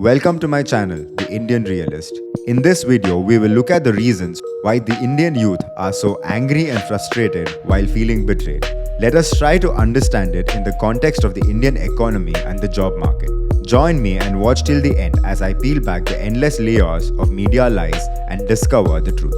Welcome to my channel, The Indian Realist. In this video, we will look at the reasons why the Indian youth are so angry and frustrated while feeling betrayed. Let us try to understand it in the context of the Indian economy and the job market. Join me and watch till the end as I peel back the endless layers of media lies and discover the truth.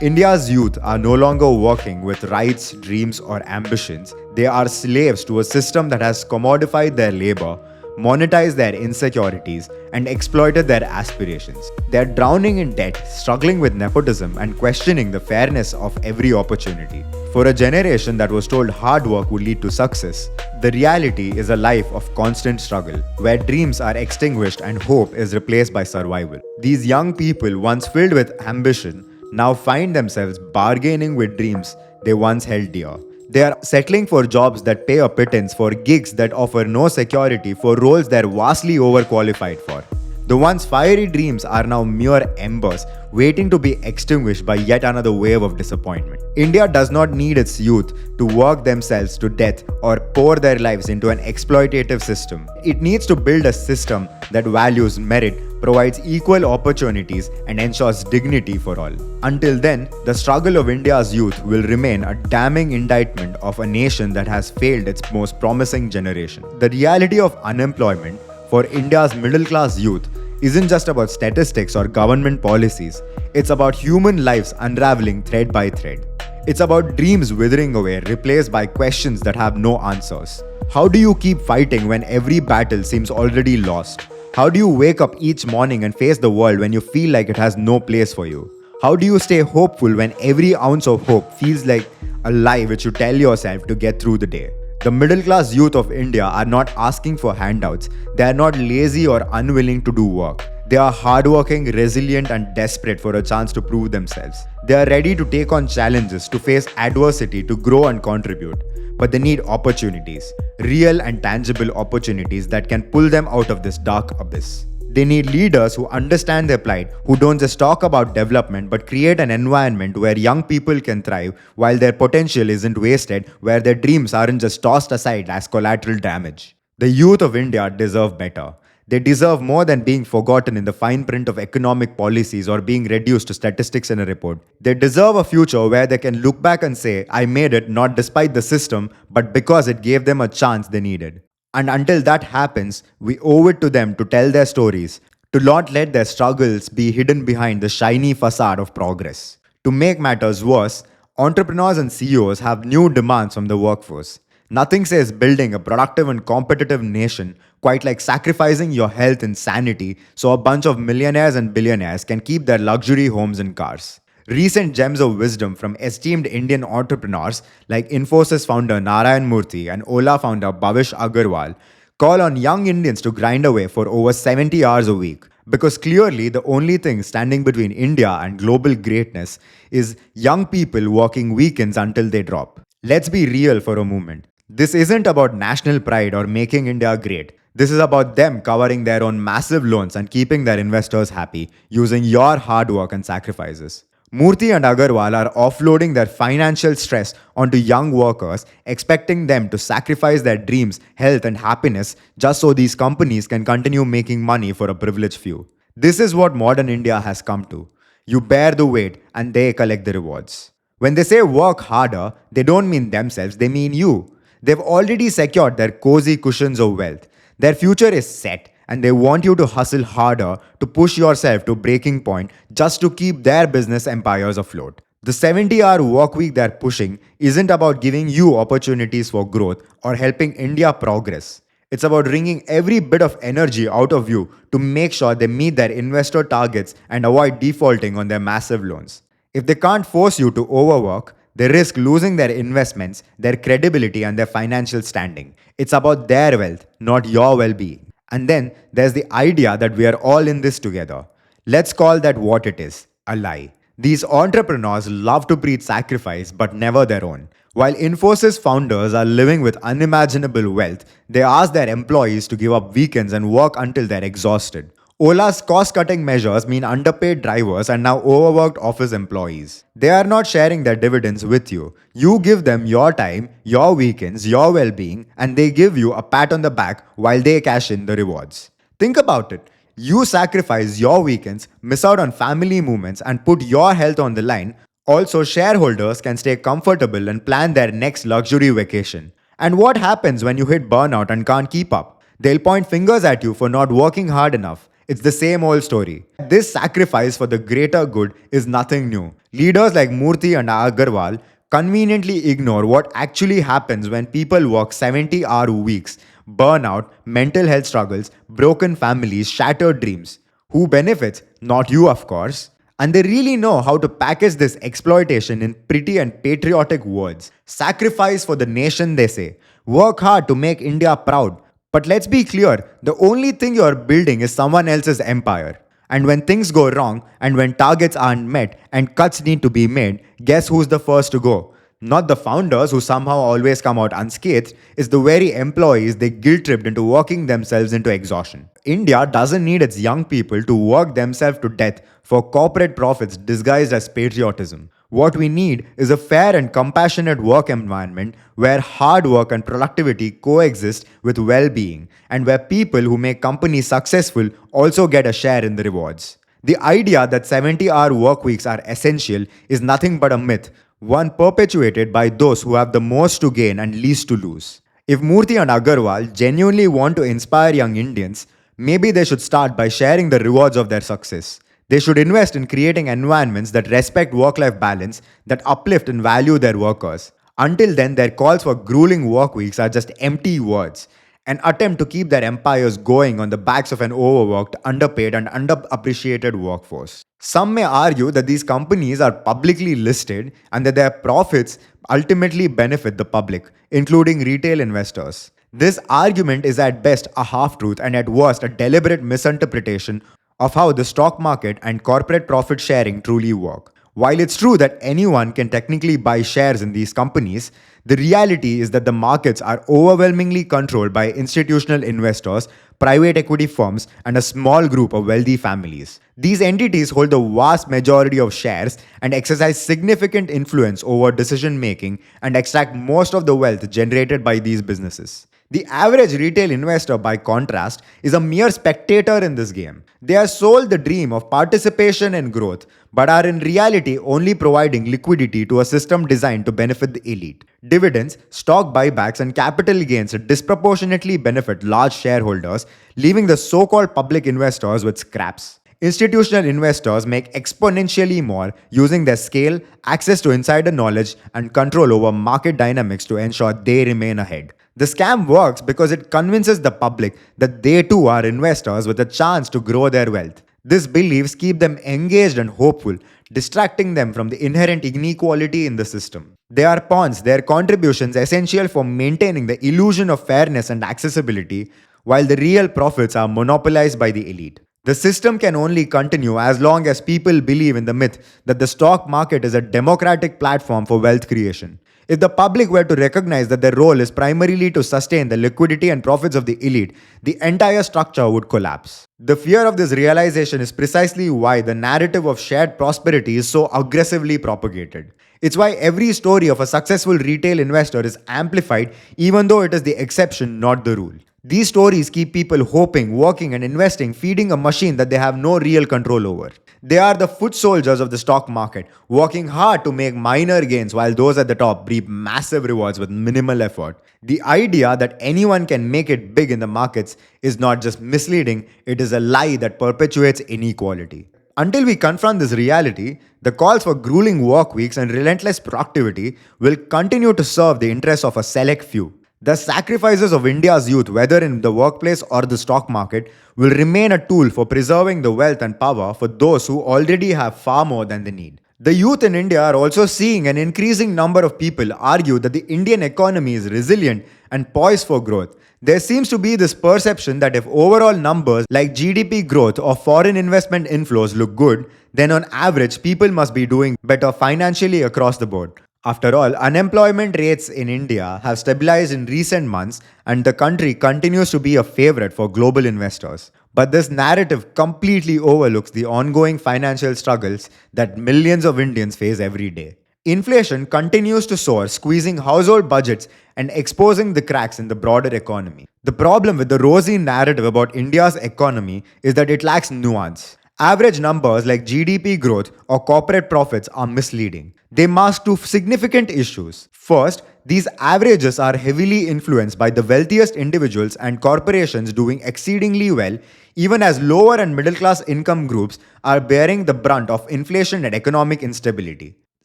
India's youth are no longer working with rights, dreams, or ambitions. They are slaves to a system that has commodified their labor, monetized their insecurities, and exploited their aspirations. They are drowning in debt, struggling with nepotism, and questioning the fairness of every opportunity. For a generation that was told hard work would lead to success, the reality is a life of constant struggle, where dreams are extinguished and hope is replaced by survival. These young people, once filled with ambition, now find themselves bargaining with dreams they once held dear. They are settling for jobs that pay a pittance, for gigs that offer no security, for roles they're vastly overqualified for. The once fiery dreams are now mere embers, waiting to be extinguished by yet another wave of disappointment. India does not need its youth to work themselves to death or pour their lives into an exploitative system. It needs to build a system that values merit, provides equal opportunities, and ensures dignity for all. Until then, the struggle of India's youth will remain a damning indictment of a nation that has failed its most promising generation. The reality of unemployment for India's middle-class youth isn't just about statistics or government policies. It's about human lives unraveling thread by thread. It's about dreams withering away, replaced by questions that have no answers. How do you keep fighting when every battle seems already lost? How do you wake up each morning and face the world when you feel like it has no place for you? How do you stay hopeful when every ounce of hope feels like a lie which you tell yourself to get through the day? The middle-class youth of India are not asking for handouts. They are not lazy or unwilling to do work. They are hardworking, resilient, and desperate for a chance to prove themselves. They are ready to take on challenges, to face adversity, to grow and contribute. But they need opportunities, real and tangible opportunities that can pull them out of this dark abyss. They need leaders who understand their plight, who don't just talk about development but create an environment where young people can thrive while their potential isn't wasted, where their dreams aren't just tossed aside as collateral damage. The youth of India deserve better. They deserve more than being forgotten in the fine print of economic policies or being reduced to statistics in a report. They deserve a future where they can look back and say, I made it not despite the system, but because it gave them a chance they needed. And until that happens, we owe it to them to tell their stories, to not let their struggles be hidden behind the shiny facade of progress. To make matters worse, entrepreneurs and CEOs have new demands from the workforce. Nothing says building a productive and competitive nation quite like sacrificing your health and sanity so a bunch of millionaires and billionaires can keep their luxury homes and cars. Recent gems of wisdom from esteemed Indian entrepreneurs like Infosys founder Narayan Murthy and Ola founder Bhavish Agarwal call on young Indians to grind away for over 70 hours a week. Because clearly the only thing standing between India and global greatness is young people working weekends until they drop. Let's be real for a moment. This isn't about national pride or making India great. This is about them covering their own massive loans and keeping their investors happy using your hard work and sacrifices. Murthy and Agarwal are offloading their financial stress onto young workers, expecting them to sacrifice their dreams, health, and happiness just so these companies can continue making money for a privileged few. This is what modern India has come to. You bear the weight and they collect the rewards. When they say work harder, they don't mean themselves, they mean you. They've already secured their cozy cushions of wealth. Their future is set, and they want you to hustle harder, to push yourself to breaking point just to keep their business empires afloat. The 70-hour work week they're pushing isn't about giving you opportunities for growth or helping India progress. It's about wringing every bit of energy out of you to make sure they meet their investor targets and avoid defaulting on their massive loans. If they can't force you to overwork, they risk losing their investments, their credibility, and their financial standing. It's about their wealth, not your well-being. And then there's the idea that we are all in this together. Let's call that what it is, a lie. These entrepreneurs love to preach sacrifice, but never their own. While Infosys founders are living with unimaginable wealth, they ask their employees to give up weekends and work until they're exhausted. Ola's cost-cutting measures mean underpaid drivers and now overworked office employees. They are not sharing their dividends with you. You give them your time, your weekends, your well-being, and they give you a pat on the back while they cash in the rewards. Think about it. You sacrifice your weekends, miss out on family moments, and put your health on the line. Also, shareholders can stay comfortable and plan their next luxury vacation. And what happens when you hit burnout and can't keep up? They'll point fingers at you for not working hard enough. It's the same old story. This sacrifice for the greater good is nothing new. Leaders like Murthy and Agarwal conveniently ignore what actually happens when people work 70-hour weeks, burnout, mental health struggles, broken families, shattered dreams. Who benefits? Not you, of course. And they really know how to package this exploitation in pretty and patriotic words. Sacrifice for the nation, they say. Work hard to make India proud. But let's be clear, the only thing you're building is someone else's empire. And when things go wrong, and when targets aren't met, and cuts need to be made, guess who's the first to go? Not the founders who somehow always come out unscathed, it's the very employees they guilt-tripped into working themselves into exhaustion. India doesn't need its young people to work themselves to death for corporate profits disguised as patriotism. What we need is a fair and compassionate work environment where hard work and productivity coexist with well-being, and where people who make companies successful also get a share in the rewards. The idea that 70-hour work weeks are essential is nothing but a myth, one perpetuated by those who have the most to gain and least to lose. If Murthy and Agarwal genuinely want to inspire young Indians, maybe they should start by sharing the rewards of their success. They should invest in creating environments that respect work-life balance, that uplift and value their workers. Until then, their calls for grueling work weeks are just empty words, an attempt to keep their empires going on the backs of an overworked, underpaid, and underappreciated workforce. Some may argue that these companies are publicly listed and that their profits ultimately benefit the public, including retail investors. This argument is at best a half-truth and at worst a deliberate misinterpretation of how the stock market and corporate profit sharing truly work. While it's true that anyone can technically buy shares in these companies, the reality is that the markets are overwhelmingly controlled by institutional investors, private equity firms, and a small group of wealthy families. These entities hold the vast majority of shares and exercise significant influence over decision making and extract most of the wealth generated by these businesses. The average retail investor, by contrast, is a mere spectator in this game. They are sold the dream of participation and growth, but are in reality only providing liquidity to a system designed to benefit the elite. Dividends, stock buybacks, and capital gains disproportionately benefit large shareholders, leaving the so-called public investors with scraps. Institutional investors make exponentially more using their scale, access to insider knowledge, and control over market dynamics to ensure they remain ahead. The scam works because it convinces the public that they too are investors with a chance to grow their wealth. These beliefs keep them engaged and hopeful, distracting them from the inherent inequality in the system. They are pawns, their contributions essential for maintaining the illusion of fairness and accessibility, while the real profits are monopolized by the elite. The system can only continue as long as people believe in the myth that the stock market is a democratic platform for wealth creation. If the public were to recognize that their role is primarily to sustain the liquidity and profits of the elite, the entire structure would collapse. The fear of this realization is precisely why the narrative of shared prosperity is so aggressively propagated. It's why every story of a successful retail investor is amplified, even though it is the exception, not the rule. These stories keep people hoping, working, and investing, feeding a machine that they have no real control over. They are the foot soldiers of the stock market, working hard to make minor gains while those at the top reap massive rewards with minimal effort. The idea that anyone can make it big in the markets is not just misleading, it is a lie that perpetuates inequality. Until we confront this reality, the calls for grueling work weeks and relentless productivity will continue to serve the interests of a select few. The sacrifices of India's youth, whether in the workplace or the stock market, will remain a tool for preserving the wealth and power for those who already have far more than they need. The youth in India are also seeing an increasing number of people argue that the Indian economy is resilient and poised for growth. There seems to be this perception that if overall numbers like GDP growth or foreign investment inflows look good, then on average people must be doing better financially across the board. After all, unemployment rates in India have stabilized in recent months and the country continues to be a favorite for global investors. But this narrative completely overlooks the ongoing financial struggles that millions of Indians face every day. Inflation continues to soar, squeezing household budgets and exposing the cracks in the broader economy. The problem with the rosy narrative about India's economy is that it lacks nuance. Average numbers like GDP growth or corporate profits are misleading. They mask two significant issues. First, these averages are heavily influenced by the wealthiest individuals and corporations doing exceedingly well, even as lower and middle class income groups are bearing the brunt of inflation and economic instability.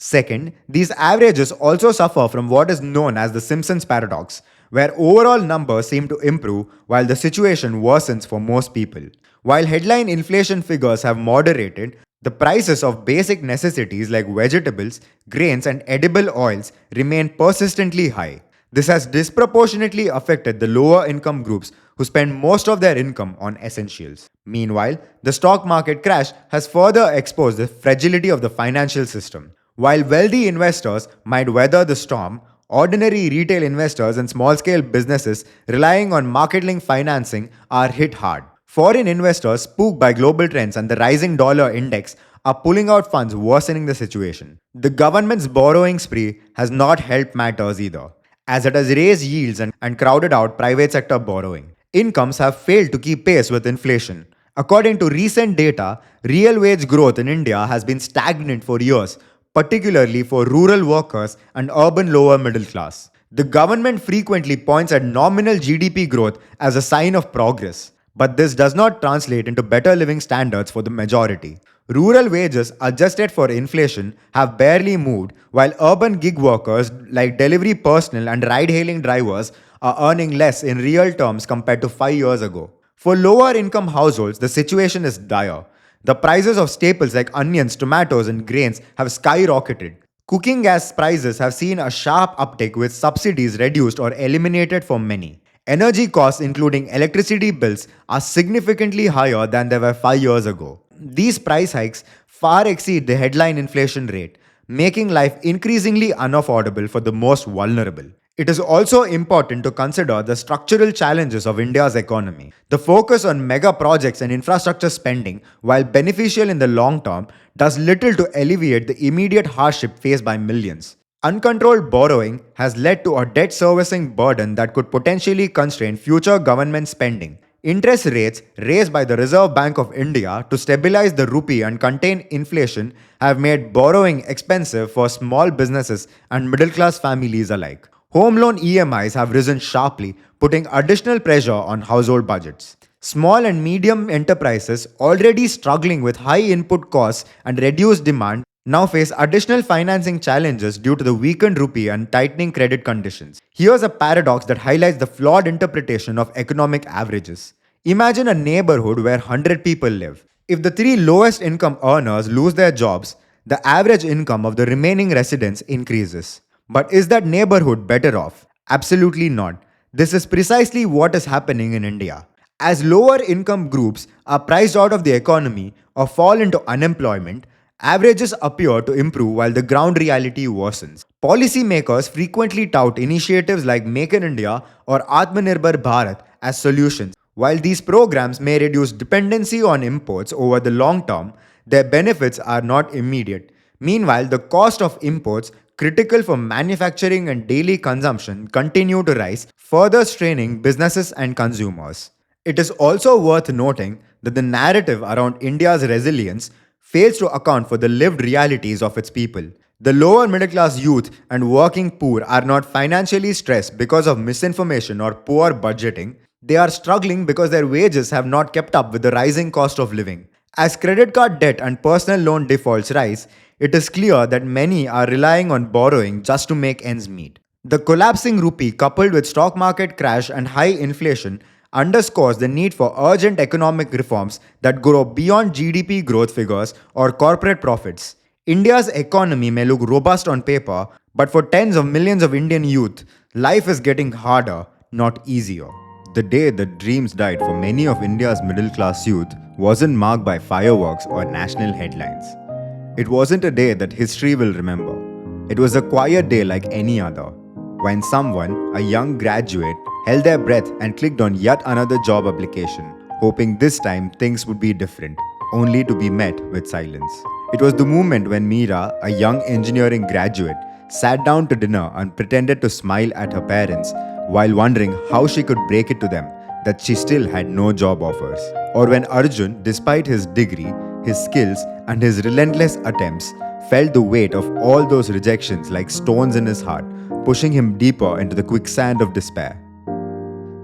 Second, these averages also suffer from what is known as the Simpsons paradox, where overall numbers seem to improve while the situation worsens for most people. While headline inflation figures have moderated, the prices of basic necessities like vegetables, grains, and edible oils remain persistently high. This has disproportionately affected the lower income groups who spend most of their income on essentials. Meanwhile, the stock market crash has further exposed the fragility of the financial system. While wealthy investors might weather the storm, ordinary retail investors and small scale businesses relying on market-linked financing are hit hard. Foreign investors, spooked by global trends and the rising dollar index, are pulling out funds, worsening the situation. The government's borrowing spree has not helped matters either, as it has raised yields and crowded out private sector borrowing. Incomes have failed to keep pace with inflation. According to recent data, real wage growth in India has been stagnant for years, particularly for rural workers and urban lower middle class. The government frequently points at nominal GDP growth as a sign of progress, but this does not translate into better living standards for the majority. Rural wages adjusted for inflation have barely moved, while urban gig workers like delivery personnel and ride hailing drivers are earning less in real terms compared to 5 years ago. For lower income households, the situation is dire. The prices of staples like onions, tomatoes, and grains have skyrocketed. Cooking gas prices have seen a sharp uptick with subsidies reduced or eliminated for many. Energy costs, including electricity bills, are significantly higher than they were 5 years ago. These price hikes far exceed the headline inflation rate, making life increasingly unaffordable for the most vulnerable. It is also important to consider the structural challenges of India's economy. The focus on mega projects and infrastructure spending, while beneficial in the long term, does little to alleviate the immediate hardship faced by millions. Uncontrolled borrowing has led to a debt servicing burden that could potentially constrain future government spending. Interest rates raised by the Reserve Bank of India to stabilize the rupee and contain inflation have made borrowing expensive for small businesses and middle class families alike. Home loan EMIs have risen sharply, putting additional pressure on household budgets. Small and medium enterprises, already struggling with high input costs and reduced demand, now face additional financing challenges due to the weakened rupee and tightening credit conditions. Here's a paradox that highlights the flawed interpretation of economic averages. Imagine a neighborhood where 100 people live. If the three lowest income earners lose their jobs, the average income of the remaining residents increases. But is that neighborhood better off? Absolutely not. This is precisely what is happening in India. As lower income groups are priced out of the economy or fall into unemployment, averages appear to improve while the ground reality worsens. Policymakers frequently tout initiatives like Make in India or Atmanirbhar Bharat as solutions. While these programs may reduce dependency on imports over the long term, their benefits are not immediate. Meanwhile, the cost of imports, critical for manufacturing and daily consumption, continue to rise, further straining businesses and consumers. It is also worth noting that the narrative around India's resilience fails to account for the lived realities of its people. The lower middle class youth and working poor are not financially stressed because of misinformation or poor budgeting. They are struggling because their wages have not kept up with the rising cost of living. As credit card debt and personal loan defaults rise, it is clear that many are relying on borrowing just to make ends meet. The collapsing rupee, coupled with stock market crash and high inflation, underscores the need for urgent economic reforms that grow beyond GDP growth figures or corporate profits. India's economy may look robust on paper, but for tens of millions of Indian youth, life is getting harder, not easier. The day that dreams died for many of India's middle class youth wasn't marked by fireworks or national headlines. It wasn't a day that history will remember. It was a quiet day like any other, when someone, a young graduate, held their breath and clicked on yet another job application, hoping this time things would be different, only to be met with silence. It was the moment when Meera, a young engineering graduate, sat down to dinner and pretended to smile at her parents while wondering how she could break it to them that she still had no job offers. Or when Arjun, despite his degree, his skills, and his relentless attempts, felt the weight of all those rejections like stones in his heart, pushing him deeper into the quicksand of despair.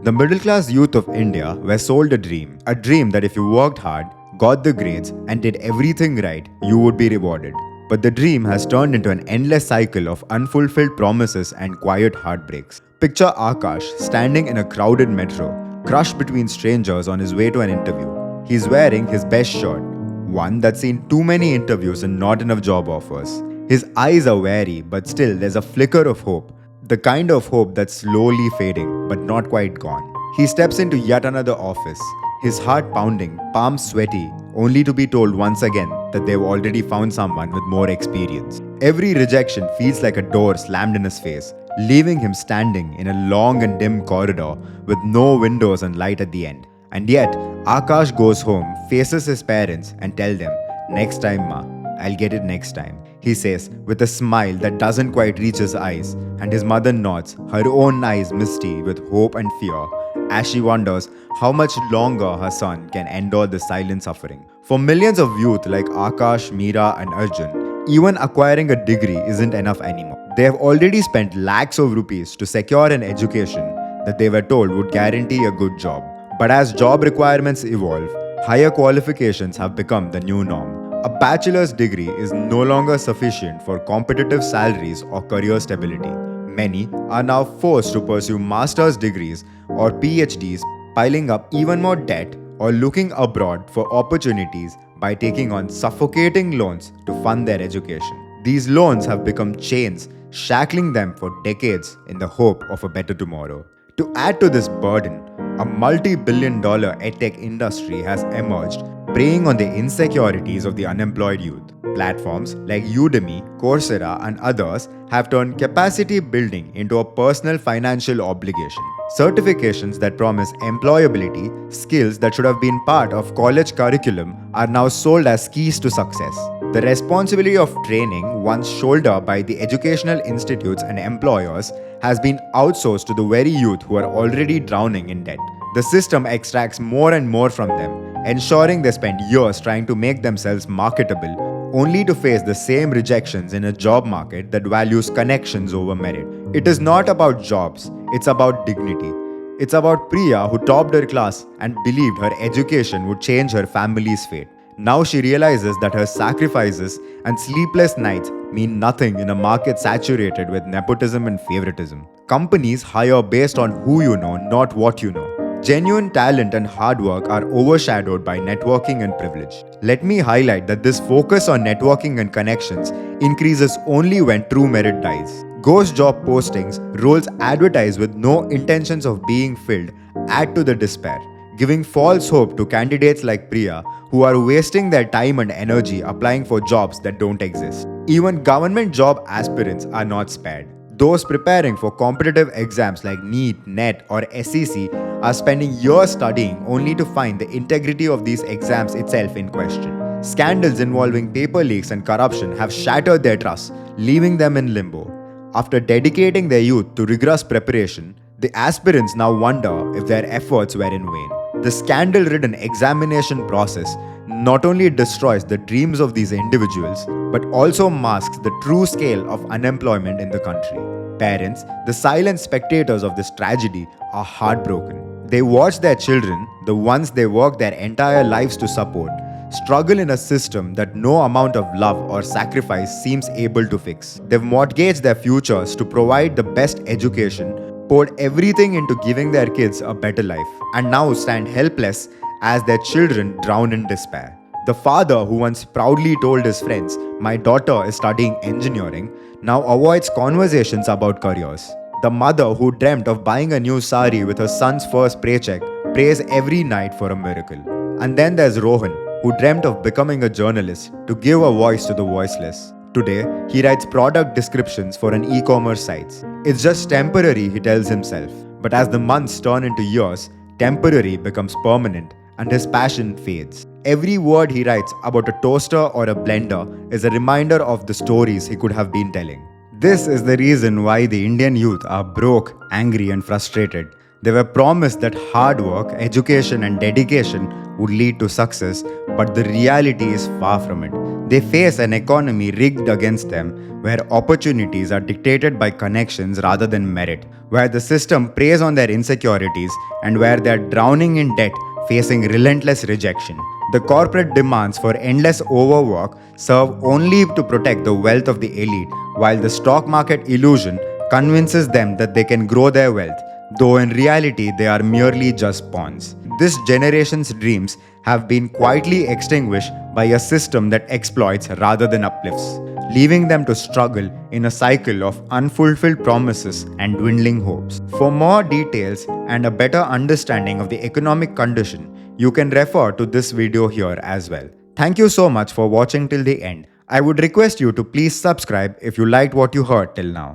The middle class youth of India were sold a dream that if you worked hard, got the grades, and did everything right, you would be rewarded. But the dream has turned into an endless cycle of unfulfilled promises and quiet heartbreaks. Picture Akash standing in a crowded metro, crushed between strangers on his way to an interview. He's wearing his best shirt, one that's seen too many interviews and not enough job offers. His eyes are wary, but still there's a flicker of hope. The kind of hope that's slowly fading, but not quite gone. He steps into yet another office, his heart pounding, palms sweaty, only to be told once again that they've already found someone with more experience. Every rejection feels like a door slammed in his face, leaving him standing in a long and dim corridor with no windows and light at the end. And yet, Akash goes home, faces his parents, and tells them, "Next time, Ma, I'll get it next time," he says with a smile that doesn't quite reach his eyes, and his mother nods, her own eyes misty with hope and fear, as she wonders how much longer her son can endure the silent suffering. For millions of youth like Akash, Meera, and Arjun, even acquiring a degree isn't enough anymore. They have already spent lakhs of rupees to secure an education that they were told would guarantee a good job. But as job requirements evolve, higher qualifications have become the new norm. A bachelor's degree is no longer sufficient for competitive salaries or career stability. Many are now forced to pursue master's degrees or PhDs, piling up even more debt or looking abroad for opportunities by taking on suffocating loans to fund their education. These loans have become chains, shackling them for decades in the hope of a better tomorrow. To add to this burden, a multi-billion-dollar edtech industry has emerged, preying on the insecurities of the unemployed youth. Platforms like Udemy, Coursera, and others have turned capacity building into a personal financial obligation. Certifications that promise employability, skills that should have been part of college curriculum, are now sold as keys to success. The responsibility of training, once shouldered by the educational institutes and employers, has been outsourced to the very youth who are already drowning in debt. The system extracts more and more from them, ensuring they spend years trying to make themselves marketable, only to face the same rejections in a job market that values connections over merit. It is not about jobs, it's about dignity. It's about Priya, who topped her class and believed her education would change her family's fate. Now she realizes that her sacrifices and sleepless nights mean nothing in a market saturated with nepotism and favoritism. Companies hire based on who you know, not what you know. Genuine talent and hard work are overshadowed by networking and privilege. Let me highlight that this focus on networking and connections increases only when true merit dies. Ghost job postings, roles advertised with no intentions of being filled, add to the despair, giving false hope to candidates like Priya who are wasting their time and energy applying for jobs that don't exist. Even government job aspirants are not spared. Those preparing for competitive exams like NEET, NET, or SEC are spending years studying only to find the integrity of these exams itself in question. Scandals involving paper leaks and corruption have shattered their trust, leaving them in limbo. After dedicating their youth to rigorous preparation, the aspirants now wonder if their efforts were in vain. The scandal-ridden examination process not only destroys the dreams of these individuals, but also masks the true scale of unemployment in the country. Parents, the silent spectators of this tragedy, are heartbroken. They watch their children, the ones they work their entire lives to support, struggle in a system that no amount of love or sacrifice seems able to fix. They've mortgaged their futures to provide the best education, poured everything into giving their kids a better life, and now stand helpless as their children drown in despair. The father who once proudly told his friends, "My daughter is studying engineering," now avoids conversations about careers. The mother who dreamt of buying a new sari with her son's first paycheck prays every night for a miracle. And then there's Rohan, who dreamt of becoming a journalist to give a voice to the voiceless. Today, he writes product descriptions for an e-commerce site. It's just temporary, he tells himself. But as the months turn into years, temporary becomes permanent and his passion fades. Every word he writes about a toaster or a blender is a reminder of the stories he could have been telling. This is the reason why the Indian youth are broke, angry, and frustrated. They were promised that hard work, education, and dedication would lead to success, but the reality is far from it. They face an economy rigged against them, where opportunities are dictated by connections rather than merit, where the system preys on their insecurities, and where they are drowning in debt, facing relentless rejection. The corporate demands for endless overwork serve only to protect the wealth of the elite, while the stock market illusion convinces them that they can grow their wealth, though in reality they are merely just pawns. This generation's dreams have been quietly extinguished by a system that exploits rather than uplifts, leaving them to struggle in a cycle of unfulfilled promises and dwindling hopes. For more details and a better understanding of the economic condition, you can refer to this video here as well. Thank you so much for watching till the end. I would request you to please subscribe if you liked what you heard till now.